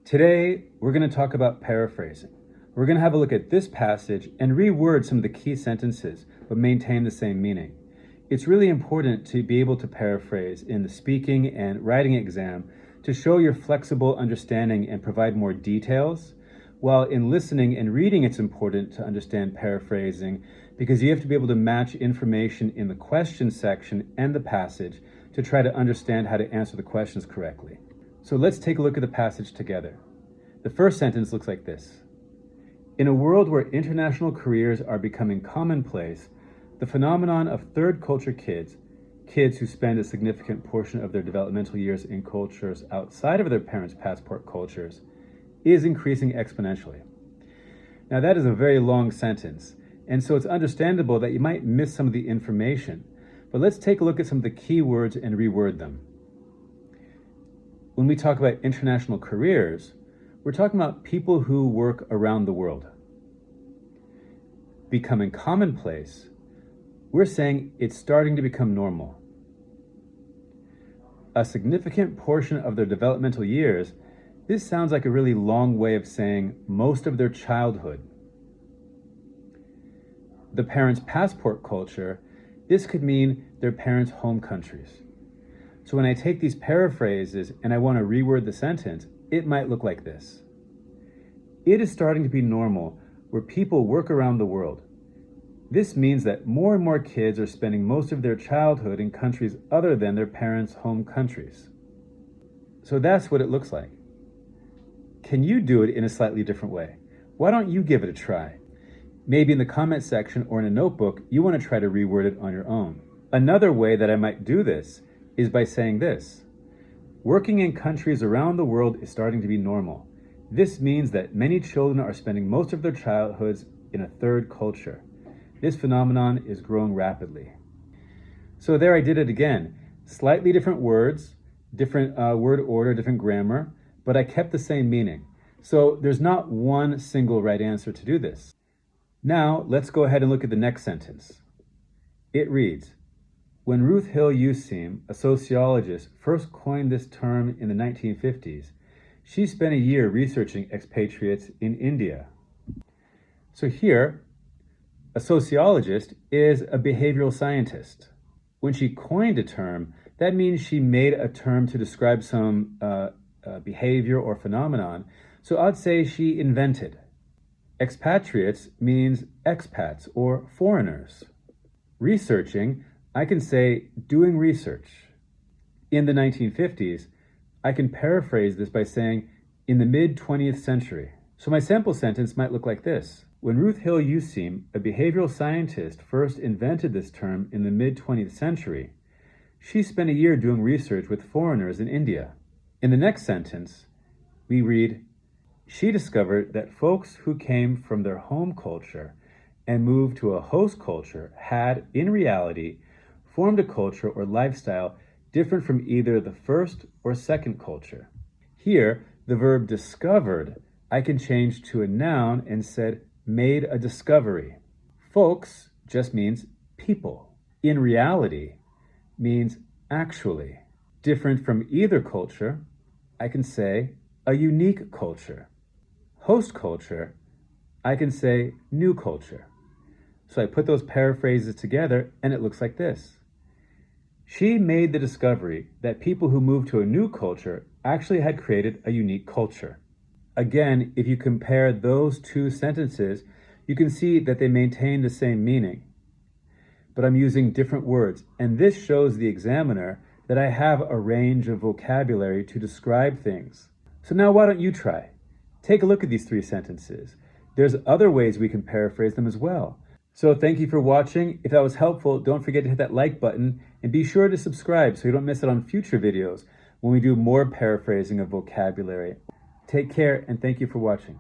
Today, we're going to talk about paraphrasing. We're going to have a look at this passage and reword some of the key sentences, but maintain the same meaning. It's really important to be able to paraphrase in the speaking and writing exam to show your flexible understanding and provide more details, while in listening and reading it's important to understand paraphrasing because you have to be able to match information in the question section and the passage to try to understand how to answer the questions correctly. So let's take a look at the passage together. The first sentence looks like this. In a world where international careers are becoming commonplace, the phenomenon of third culture kids who spend a significant portion of their developmental years in cultures outside of their parents' passport cultures, is increasing exponentially. Now that is a very long sentence, and so it's understandable that you might miss some of the information, but let's take a look at some of the key words and reword them. When we talk about international careers, we're talking about people who work around the world. Becoming commonplace, we're saying it's starting to become normal. A significant portion of their developmental years, this sounds like a really long way of saying most of their childhood. The parents' passport culture, this could mean their parents' home countries. So when I take these paraphrases and I want to reword the sentence, it might look like this. It is starting to be normal where people work around the world. This means that more and more kids are spending most of their childhood in countries other than their parents' home countries. So that's what it looks like. Can you do it in a slightly different way? Why don't you give it a try? Maybe in the comment section or in a notebook, you want to try to reword it on your own. Another way that I might do this is by saying this. Working in countries around the world is starting to be normal. This means that many children are spending most of their childhoods in a third culture. This phenomenon is growing rapidly. So there I did it again. Slightly different words, different word order, different grammar, but I kept the same meaning. So there's not one single right answer to do this. Now let's go ahead and look at the next sentence. It reads, when Ruth Hill Useem, a sociologist, first coined this term in the 1950s, she spent a year researching expatriates in India. So here, a sociologist is a behavioral scientist. When she coined a term, that means she made a term to describe some behavior or phenomenon. So I'd say she invented. Expatriates means expats or foreigners. Researching, I can say doing research. In the 1950s, I can paraphrase this by saying in the mid-20th century. So my sample sentence might look like this. When Ruth Hill Useem, a behavioral scientist, first invented this term in the mid-20th century, she spent a year doing research with foreigners in India. In the next sentence, we read, she discovered that folks who came from their home culture and moved to a host culture had, in reality, formed a culture or lifestyle different from either the first or second culture. Here, the verb discovered, I can change to a noun and said made a discovery. Folks just means people. In reality means actually. Different from either culture, I can say a unique culture. Host culture, I can say new culture. So I put those paraphrases together and it looks like this. She made the discovery that people who moved to a new culture actually had created a unique culture. Again, if you compare those two sentences, you can see that they maintain the same meaning. But I'm using different words, and this shows the examiner that I have a range of vocabulary to describe things. So now why don't you try? Take a look at these three sentences. There's other ways we can paraphrase them as well. So thank you for watching. If that was helpful, don't forget to hit that like button and be sure to subscribe so you don't miss out on future videos when we do more paraphrasing of vocabulary. Take care and thank you for watching.